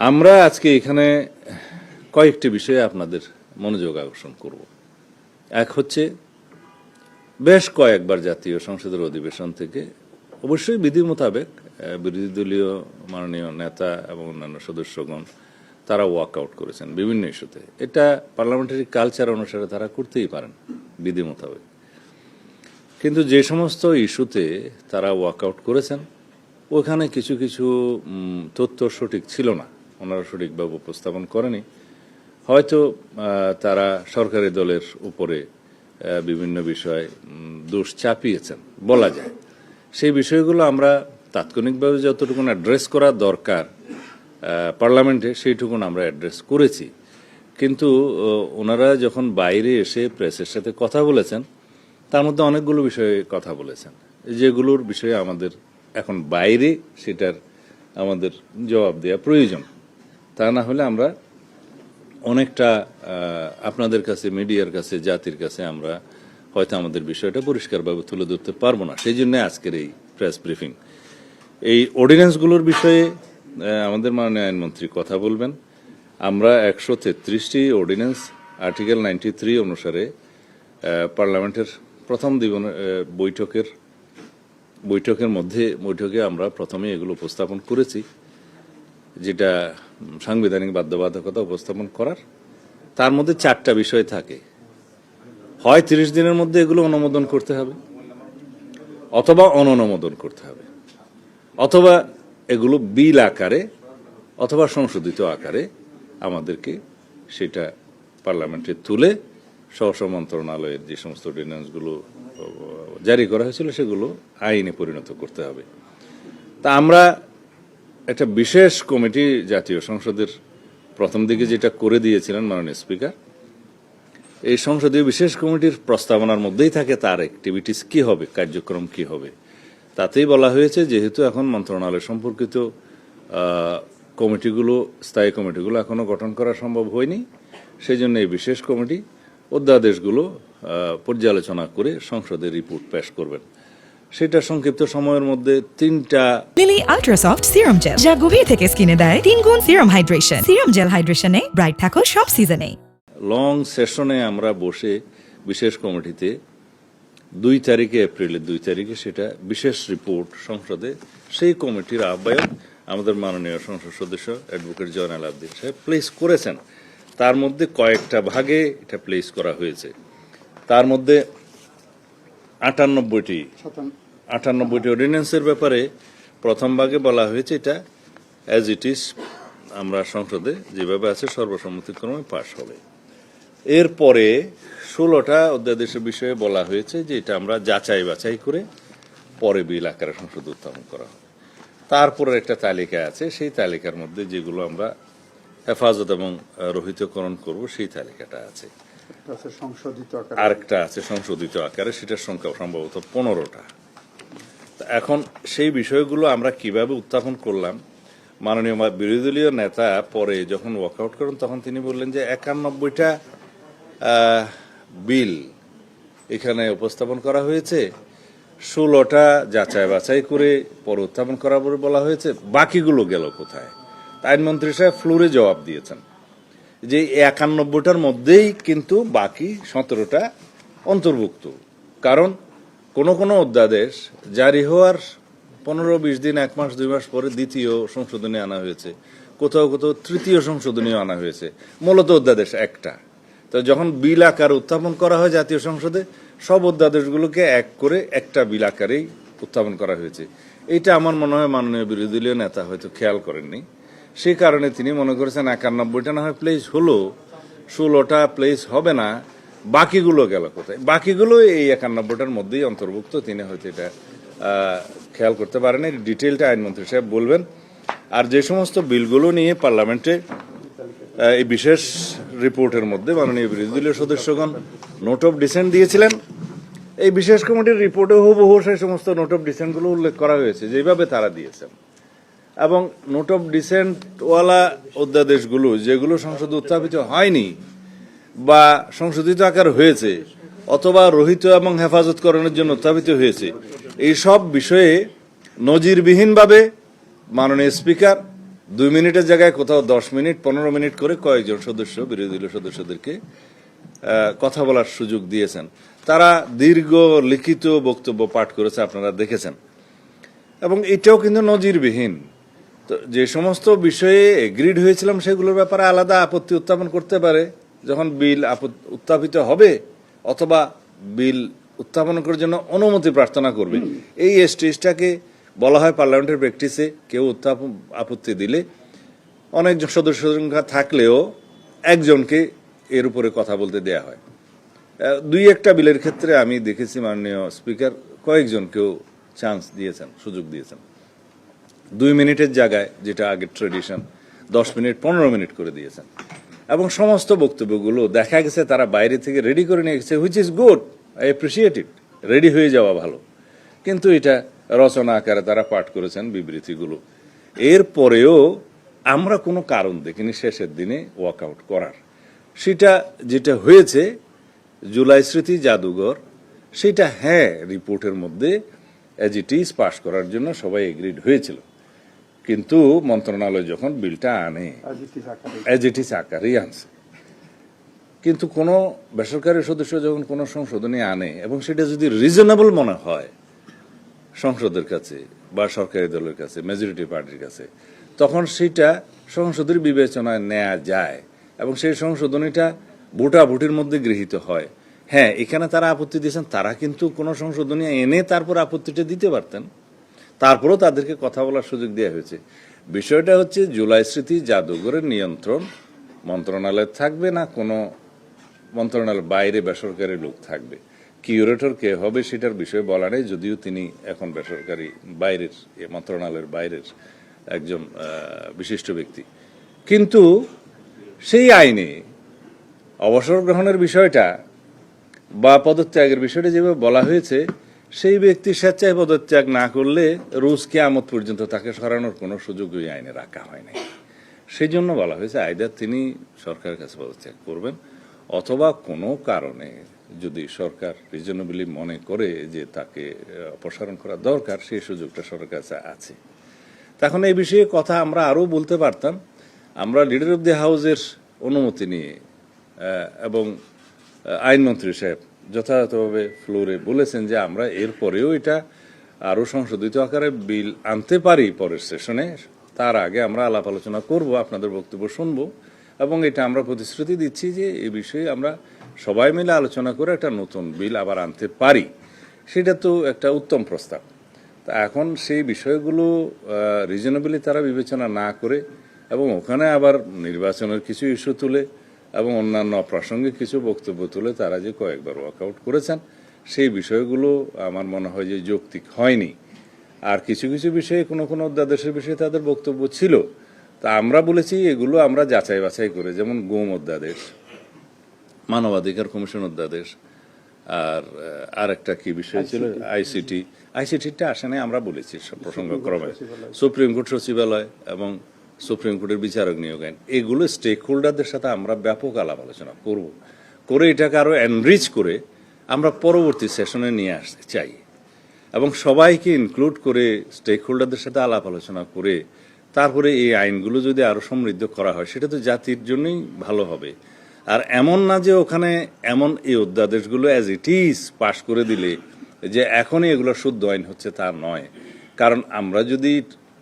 আমরা আজকে এখানে কয়েকটি বিষয়ে আপনাদের মনোযোগ আকর্ষণ করব। এক হচ্ছে, বেশ কয়েকবার জাতীয় সংসদের অধিবেশন থেকে অবশ্যই বিধি মোতাবেক বিরোধী দলীয় মাননীয় নেতা এবং অন্যান্য সদস্যগণ তারা ওয়াক আউট করেছেন বিভিন্ন ইস্যুতে। এটা পার্লামেন্টারি কালচার অনুসারে তারা করতেই পারেন বিধি মোতাবেক। কিন্তু যে সমস্ত ইস্যুতে তারা ওয়াক আউট করেছেন ওখানে কিছু কিছু তথ্য সঠিক ছিল না, ওনারা সঠিকভাবে উপস্থাপন করেনি। হয়তো তারা সরকারি দলের উপরে বিভিন্ন বিষয় দোষ চাপিয়েছেন বলা যায়। সেই বিষয়গুলো আমরা তাৎক্ষণিকভাবে যতটুকু অ্যাড্রেস করা দরকার পার্লামেন্টে সেইটুকুন আমরা অ্যাড্রেস করেছি। কিন্তু ওনারা যখন বাইরে এসে প্রেসের সাথে কথা বলেছেন তার মধ্যে অনেকগুলো বিষয়ে কথা বলেছেন যেগুলোর বিষয়ে আমাদের এখন বাইরে সেটার আমাদের জবাব দেওয়া প্রয়োজন। তা না হলে আমরা অনেকটা আপনাদের কাছে, মিডিয়ার কাছে, জাতির কাছে আমরা হয়তো আমাদের বিষয়টা পরিষ্কারভাবে তুলে ধরতে পারবো না। সেই জন্য আজকের এই প্রেস ব্রিফিং। এই অর্ডিন্যান্সগুলোর বিষয়ে আমাদের মাননীয় আইনমন্ত্রী কথা বলবেন। আমরা 133টি অর্ডিন্যান্স আর্টিকেল 93 অনুসারে পার্লামেন্টের প্রথম বৈঠকে আমরা প্রথমে এগুলো উপস্থাপন করেছি, যেটা সাংবিধানিক বাধ্যবাধকতা উপস্থাপন করার। তার মধ্যে 4টা বিষয় থাকে। হয় 30 দিনের মধ্যে এগুলো অনুমোদন করতে হবে, অথবা অননুমোদন করতে হবে, অথবা এগুলো বিল আকারে অথবা সংশোধিত আকারে আমাদেরকে সেটা পার্লামেন্টে তুলে স্ব মন্ত্রণালয়ের যে সমস্ত অর্ডিন্যান্সগুলো জারি করা হয়েছিল সেগুলো আইনে পরিণত করতে হবে। তা আমরা একটা বিশেষ কমিটি জাতীয় সংসদের প্রথম দিকে যেটা করে দিয়েছিলেন মাননীয় স্পিকার, এই সংসদীয় বিশেষ কমিটির প্রস্তাবনার মধ্যেই থাকে তার অ্যাক্টিভিটিস কি হবে, কার্যক্রম কি হবে। তাতেই বলা হয়েছে যেহেতু এখন মন্ত্রণালয় সম্পর্কিত কমিটিগুলো, স্থায়ী কমিটিগুলো এখনো গঠন করা সম্ভব হয়নি, সেই জন্য এই বিশেষ কমিটি অধ্যাদেশগুলো পর্যালোচনা করে সংসদে রিপোর্ট পেশ করবেন। সেটা সংক্ষিপ্ত সময়ের মধ্যে 3টা লিলি আল্ট্রাসফট সিরাম জেল, যা গভীর থেকে স্কিনে দেয় 3 গুণ সিরাম হাইড্রেশন। সিরাম জেল হাইড্রেশনে ব্রাইট থাকো সব সিজনে। লং সেশনে আমরা বসে বিশেষ কমিটিতে 2 তারিখে, এপ্রিলের 2 তারিখে সেটা বিশেষ রিপোর্ট সংসদে সেই কমিটির আহ্বায়ক আমাদের মাননীয় সংসদ সদস্য অ্যাডভোকেট জয়নাল আবদিন সাহেব প্লেস করেছেন। তার মধ্যে কয়েকটা ভাগে এটা প্লেস করা হয়েছে। তার মধ্যে 98টি অর্ডিন্যান্সের ব্যাপারে প্রথম ভাগে বলা হয়েছে এটা অ্যাজ ইট ইজ আমরা সংসদে যেভাবে আছে সর্বসম্মতিক্রমে পাশ হবে। এরপরে 16টা অধ্যাদেশের বিষয়ে বলা হয়েছে যে এটা আমরা যাচাই বাছাই করে পরে বিল আকারে সংসদে উত্থাপন করা হবে। তারপরে একটা তালিকা আছে, সেই তালিকার মধ্যে যেগুলো আমরা হেফাজত এবং রহিতকরণ করব সেই তালিকাটা আছে। আরেকটা আছে সংশোধিত আকারে, সেটার সংখ্যা সম্ভবত 15টা। এখন সেই বিষয়গুলো আমরা কিভাবে উত্থাপন করলাম, মাননীয় বিরোধী দলীয় নেতা পরে যখন ওয়াকআউট করেন তখন তিনি বললেন যে 91টা বিল এখানে উপস্থাপন করা হয়েছে, 16টা যাচাই বাছাই করে পরে উত্থাপন করা বলে বলা হয়েছে, বাকিগুলো গেল কোথায়? আইনমন্ত্রী সাহেব ফ্লোরে জবাব দিয়েছেন যে 91টার মধ্যেই কিন্তু বাকি 17টা অন্তর্ভুক্ত। কারণ কোন কোন অধ্যাদেশ জারি হওয়ার 15-20 দিন, 1 মাস 2 মাস পরে দ্বিতীয় সংশোধনী আনা হয়েছে, কোথাও কোথাও তৃতীয় সংশোধনী আনা হয়েছে, মূলত অধ্যাদেশ একটা। তো যখন বিল আকারে উত্থাপন করা হয় জাতীয় সংসদে, সব অধ্যাদেশগুলোকে এক করে একটা বিল আকারেই উত্থাপন করা হয়েছে। এইটা আমার মনে হয় মাননীয় বিরোধী দলীয় নেতা হয়তো খেয়াল করেননি। সেই কারণে তিনি মনে করেছেন 91টা না হয় প্লেস হলো, 16টা প্লেস হবে না, বাকিগুলো গেল কোথায়? বাকিগুলো এই 91টার মধ্যেই অন্তর্ভুক্ত। তিনি হয়তো এটা খেয়াল করতে পারেন। এই ডিটেলটা আইনমন্ত্রী সাহেব বলবেন। আর যে সমস্ত বিলগুলো নিয়ে পার্লামেন্টে এই বিশেষ রিপোর্টের মধ্যে মাননীয় বিরোধী দলীয় সদস্যগণ নোট অফ ডিসেন্ট দিয়েছিলেন, এই বিশেষ কমিটির রিপোর্টে হুবহু সেই সমস্ত নোট অফ ডিসেন্টগুলো উল্লেখ করা হয়েছে যেভাবে তারা দিয়েছেন। এবং নোট অফ ডিসেন্টওয়ালা অধ্যাদেশগুলো যেগুলো সংসদে উত্থাপিত হয়নি বা সংশোধিত আকার হয়েছে অথবা রহিত এবং হেফাজতকরণের জন্য উত্থাপিত হয়েছে, এই সব বিষয়ে নজিরবিহীনভাবে মাননীয় স্পিকার 2 মিনিটের জায়গায় কোথাও 10 মিনিট 15 মিনিট করে কয়েকজন সদস্য বিরোধী দলীয় সদস্যদেরকে কথা বলার সুযোগ দিয়েছেন। তারা দীর্ঘ লিখিত বক্তব্য পাঠ করেছে, আপনারা দেখেছেন, এবং এটাও কিন্তু নজিরবিহীন। তো যে সমস্ত বিষয়ে এগ্রিড হয়েছিলাম সেগুলোর ব্যাপারে আলাদা আপত্তি উত্থাপন করতে পারে যখন বিল উত্থাপিত হবে, অথবা বিল উত্থাপন করার জন্য অনুমতি প্রার্থনা করবে। এই স্টেজটাকে বলা হয় পার্লামেন্টের প্র্যাকটিসে, কেউ আপত্তি দিলে অনেক সদস্য সংখ্যা থাকলেও একজনকে এর উপরে কথা বলতে দেয়া হয়। 2-1টা বিলের ক্ষেত্রে আমি দেখেছি মাননীয় স্পিকার কয়েকজনকেও চান্স দিয়েছেন, সুযোগ দিয়েছেন। 2 মিনিটের জায়গায়, যেটা আগের ট্রেডিশন, 10 মিনিট 15 মিনিট করে দিয়েছেন। এবং সমস্ত বক্তব্যগুলো দেখা গেছে তারা বাইরে থেকে রেডি করে নিয়ে গেছে, which is good, I appreciate it, ready হয়ে যাওয়া ভালো। কিন্তু এটা রচনা আকারে তারা পাঠ করেছেন বিবৃতিগুলো। এরপরেও আমরা কোনো কারণ দেখিনি শেষের দিনে ওয়াকআউট করার। সেটা যেটা হয়েছে জুলাই স্মৃতি জাদুঘর, সেটা হ্যাঁ রিপোর্টের মধ্যে অ্যাজ ইট ইজ পাশ করার জন্য সবাই এগ্রিড হয়েছিল, কিন্তু মন্ত্রণালয় যখন বিলটা আনে অ্যাজ ইট ইজ আকারেই আনছে। কিন্তু কোনো বেসরকারি সদস্য যখন কোনো সংশোধনী আনে এবং সেটা যদি রিজনেবল মনে হয় সংসদের কাছে বা সরকারি দলের কাছে, মেজরিটি পার্টির কাছে, তখন সেটা সংসদের বিবেচনায় নেওয়া যায় এবং সেই সংশোধনীটা ভোটাভুটির মধ্যে গৃহীত হয়। হ্যাঁ, এখানে তারা আপত্তি দিয়েছেন, তারা কিন্তু কোনো সংশোধনী এনে তারপর আপত্তিটা দিতে পারতেন, তারপরেও তাদেরকে কথা বলার সুযোগ দেওয়া হয়েছে। বিষয়টা হচ্ছে জুলাই স্মৃতি জাদুঘরের নিয়ন্ত্রণ মন্ত্রণালয় থাকবে না কোনো মন্ত্রণালয়ের বাইরে বেসরকারি লোক থাকবে। কিউরেটর কে হবে সেটার বিষয়ে বলা নেই, যদিও তিনি এখন বেসরকারি বাইরের মন্ত্রণালয়ের বাইরের একজন বিশিষ্ট ব্যক্তি। কিন্তু সেই আইনে অবসর গ্রহণের বিষয়টা বা পদত্যাগের বিষয়টা যেভাবে বলা হয়েছে, সেই ব্যক্তি স্বেচ্ছায় পদত্যাগ না করলে রোজ কিয়ামত পর্যন্ত তাকে সরানোর কোনো সুযোগ ওই আইনে রাখা হয় নাই। সেই জন্য বলা হয়েছে আইদার তিনি সরকারের কাছে পদত্যাগ করবেন, অথবা কোনো কারণে যদি সরকার রিজনেবলি মনে করে যে তাকে অপসারণ করা দরকার, সেই সুযোগটা সরকারের কাছে আছে। তখন এই বিষয়ে কথা আমরা আরও বলতে পারতাম। আমরা লিডার অব দি হাউসের অনুমতি নিয়ে এবং আইনমন্ত্রী সাহেব যথাযথভাবে ফ্লোরে বলেছেন যে আমরা এরপরেও এটা আরও সংশোধিত আকারে বিল আনতে পারি পরের সেশনে, তার আগে আমরা আলাপ আলোচনা করব, আপনাদের বক্তব্য শুনবো, এবং এটা আমরা প্রতিশ্রুতি দিচ্ছি যে এই বিষয়ে আমরা সবাই মিলে আলোচনা করে একটা নতুন বিল আবার আনতে পারি। সেটা তো একটা উত্তম প্রস্তাব। তা এখন সেই বিষয়গুলো রিজনেবলি তারা বিবেচনা না করে এবং ওখানে আবার নির্বাচনের কিছু ইস্যু তুলে এবং অন্যান্য প্রাসঙ্গিক কিছু বক্তব্য তুলে তারা যে কয়েকবার ওয়াকআউট করেছেন, সেই বিষয়গুলো আমার মনে হয় যে যৌক্তিক হয়নি। আর কিছু কিছু বিষয়ে কোনো কোনো অধ্যাদেশের বিষয়ে তাদের বক্তব্য ছিল, তা আমরা বলেছি এগুলো আমরা যাচাই বাছাই করে, যেমন গুম অধ্যাদেশ, মানবাধিকার কমিশন অধ্যাদেশ, আর একটা কি বিষয় ছিল আইসিটিটা আসে নাই, আমরা বলেছি প্রসঙ্গক্রমে সুপ্রিম কোর্ট সচিবালয় এবং সুপ্রিম কোর্টের বিচারক নিয়োগ আইন, এগুলো স্টেক হোল্ডারদের সাথে আমরা ব্যাপক আলাপ আলোচনা করব, করে এটাকে আরো এনরিচ করে আমরা পরবর্তী সেশনে নিয়ে আসতে চাই এবং সবাইকে ইনক্লুড করে স্টেক হোল্ডারদের সাথে আলাপ আলোচনা করে তারপরে এই আইনগুলো যদি আরো সমৃদ্ধ করা হয়, সেটা তো জাতির জন্যই ভালো হবে। আর এমন না যে ওখানে এমন এই অধ্যাদেশগুলো অ্যাজ ইট ইজ পাশ করে দিলে যে এখনই এগুলো শুদ্ধ আইন হচ্ছে, তা নয়। কারণ আমরা যদি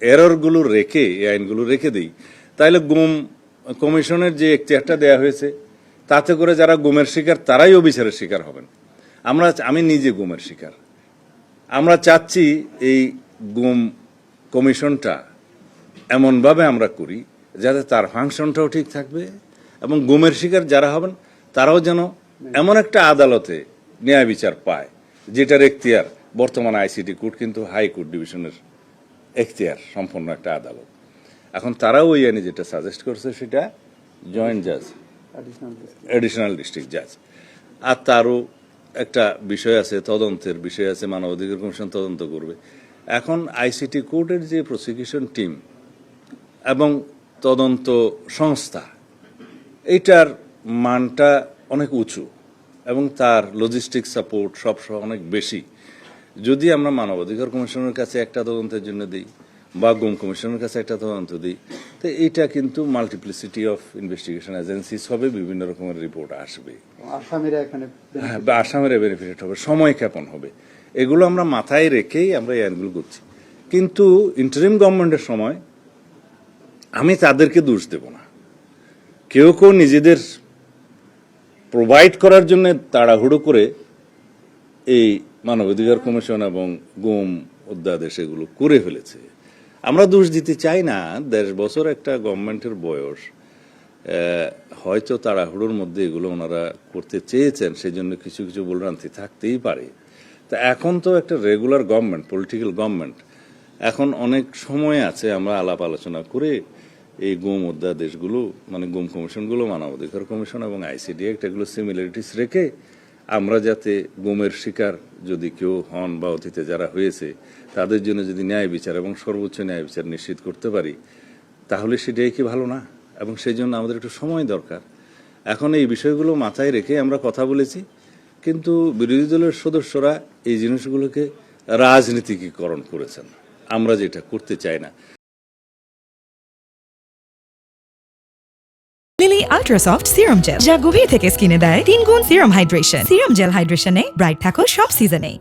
এররগুলো রেখে এই আইনগুলো রেখে দিই, তাহলে গুম কমিশনের যে এখতিয়ারটা দেয়া হয়েছে, তাতে করে যারা গুমের শিকার তারাই অবিচারের শিকার হবেন। আমি নিজে গুমের শিকার। আমরা চাচ্ছি এই গুম কমিশনটা এমনভাবে আমরা করি যাতে তার ফাংশনটাও ঠিক থাকবে এবং গুমের শিকার যারা হবেন তারাও যেন এমন একটা আদালতে ন্যায় বিচার পায় যেটার এখতিয়ার, বর্তমান আইসিটি কোর্ট কিন্তু হাইকোর্ট ডিভিশনের এখতিয়ার সম্পন্ন একটা আদালত। এখন তারাও ওই আইনে যেটা সাজেস্ট করছে সেটা জয়েন্ট জাজ, অ্যাডিশনাল ডিস্ট্রিক্ট জাজ। আর তারও একটা বিষয় আছে, তদন্তের বিষয় আছে, মানবাধিকার কমিশন তদন্ত করবে। এখন আইসিটি কোর্টের যে প্রসিকিউশন টিম এবং তদন্ত সংস্থা, এইটার মানটা অনেক উঁচু এবং তার লজিস্টিক সাপোর্ট সব অনেক বেশি। যদি আমরা মানবাধিকার কমিশনের কাছে একটা তদন্তের জন্য দিই, বা গুম কমিশনের কাছে একটা তদন্ত দিই, তো এইটা কিন্তু মাল্টিপ্লিসিটি অফ ইনভেস্টিগেশন এজেন্সিস হবে, বিভিন্ন রকমের রিপোর্ট আসবে, আসামিরা এখানে হ্যাঁ, বা আসামের বেনিফিট হবে, সময় ক্ষেপণ হবে, এগুলো আমরা মাথায় রেখেই আমরা এই আইনগুলো করছি। কিন্তু ইন্টারিম গভর্নমেন্টের সময় আমি তাদেরকে দোষ দেব না। কেউ কেউ নিজেদের প্রোভাইড করার জন্য তাড়াহুড়ো করে এই মানবাধিকার কমিশন এবং গুম অধ্যাদেশ এগুলো করে ফেলেছে। আমরা দোষ দিতে চাই না। 10 বছর একটা গভর্নমেন্টের বয়স, হয়তো তাড়াহুড়োর মধ্যে এগুলো ওনারা করতে চেয়েছেন, সেই জন্য কিছু কিছু ভুলভ্রান্তি থাকতেই পারে। তা এখন তো একটা রেগুলার গভর্নমেন্ট, পলিটিক্যাল গভর্নমেন্ট, এখন অনেক সময় আছে আমরা আলাপ আলোচনা করে এই গুম অধ্যাদেশগুলো, মানে গুম কমিশনগুলো, মানবাধিকার কমিশন এবং আইসিডি অ্যাক্ট, এগুলো সিমিলারিটিস রেখে আমরা যাতে গুমের শিকার যদি কেউ হন বা অতীতে যারা হয়েছে তাদের জন্য যদি ন্যায় বিচার এবং সর্বোচ্চ ন্যায় বিচার নিশ্চিত করতে পারি, তাহলে সেটাই কি ভালো না? এবং সেই জন্য আমাদের একটু সময় দরকার। এখন এই বিষয়গুলো মাথায় রেখে আমরা কথা বলেছি, কিন্তু বিরোধী দলের সদস্যরা এই জিনিসগুলোকে রাজনীতিকীকরণ করেছেন, আমরা যেটা করতে চাই না। লিলি আল্ট্রাসফট সিরাম জেল, যা গভীর থেকে স্কিনে দেয় 3 গুণ সিরাম হাইড্রেশন। সিরাম জেল হাইড্রেশনে ব্রাইট থাকো সব সিজনে।